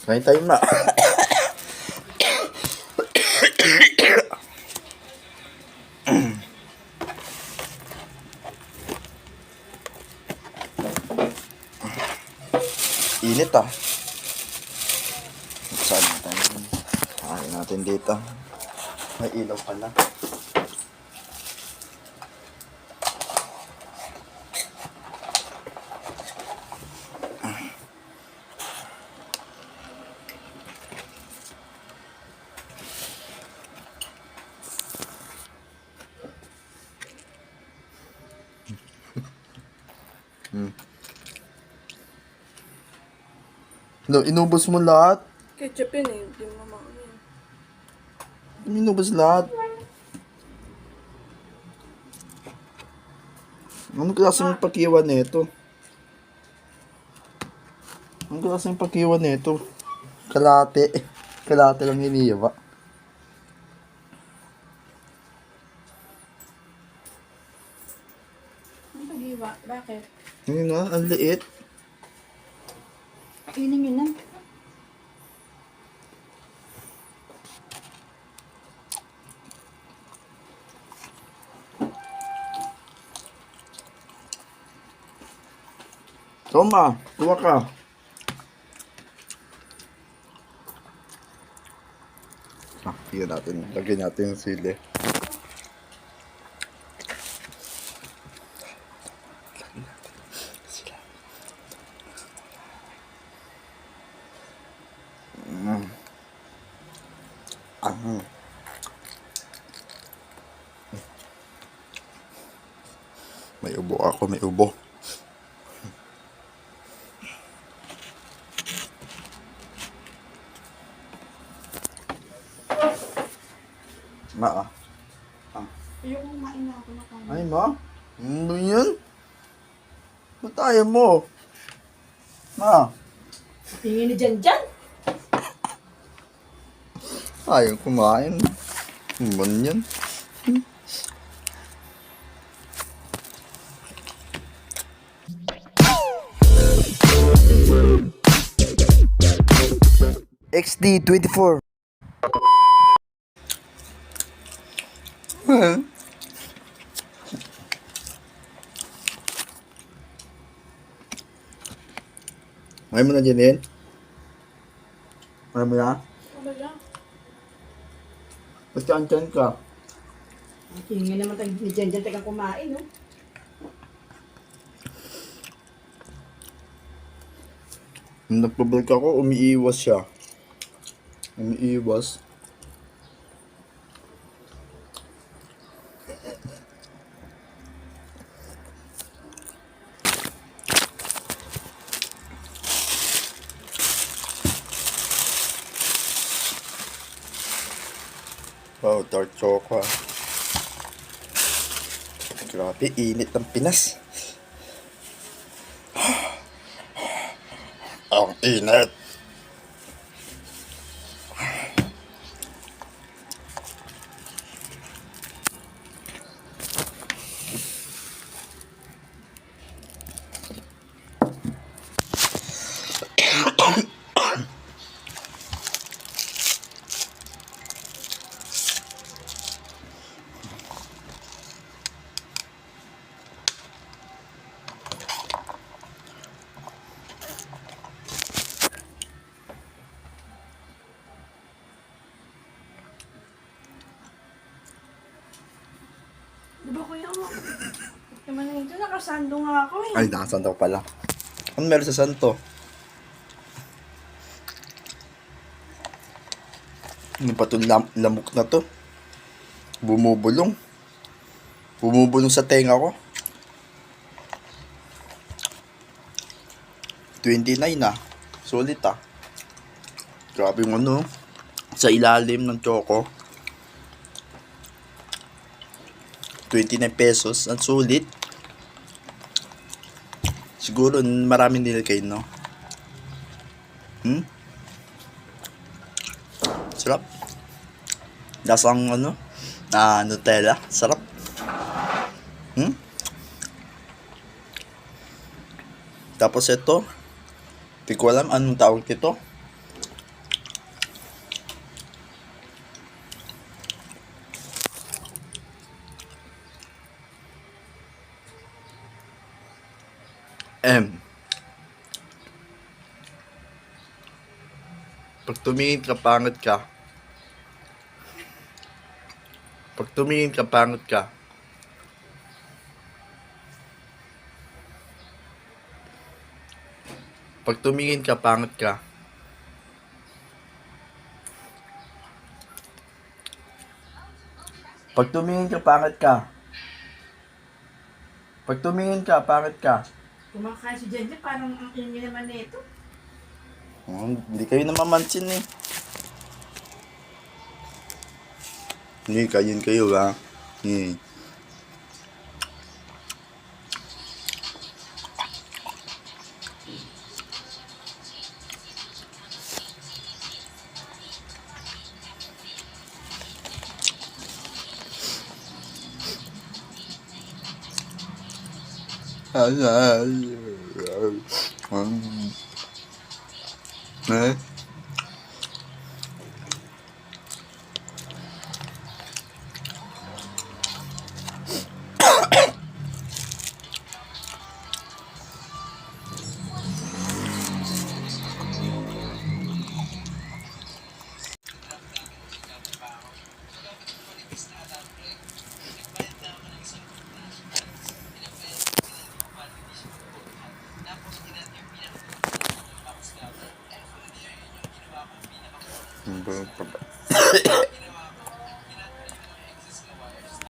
Kain tayo na. Init ah. Saan natin? Kain natin dito. May ilaw pala. No, inubos mo lahat? Ketchup yun eh. Hindi mo naman yun. Inubos lahat? Anong klaseng pakiwan nito? Anong klaseng pakiwan nito? Kalate. Kalate lang hiniwa. Ano pag-iwa? Bakit? Yun nga, ang liit. Kainin yun na. Toma, tuwa ka. Tignan natin. Lagyan natin yung sili. May ubo ako, may ubo. Ma, Ayoko kumain na ako na kami. ay ma? Ano yun? Ba't ayaw mo? Ma, Tingin ni Jan. ayaw kumain. Ano yan? XD24. Ayaw mo na dyan. Ayaw mo na? Ano lang? Basta andyan ka. Tingin naman tayo ni Jan tagang kumain, no? Nung nagpa-vlog ako, umiiwas siya. Umiiwas. Wow, dark choco ah. Grabe, init ng Pinas. Ang init. Di ba kuya mo? Naman ito, nakasando nga ako eh. Ay, nakasanto pala. Ano meron sa santo? Ano pa itong lamok na to? Bumubulong. Bumubulong sa tenga ko. 29 na. Sulit ah. Grabe yung ano. Sa ilalim ng choco. 29 pesos. Ang sulit. Siguro maraming nilagay, no? Sarap. Lasang ano? Nutella. Sarap. Tapos ito. Hindi ko alam anong tawag dito. M. Pag tumingin ka, pangit ka. Pag tumingin ka, pangit ka. Pag tumingin ka, pangit ka. Pag tumingin ka, pangit ka. Pag tumingin ka, pangit ka. Kumakain si Jenjen, parang ang ingin naman nito. Hindi kayo namamansin eh. Hindi, kayo ha. Hindi. Eh?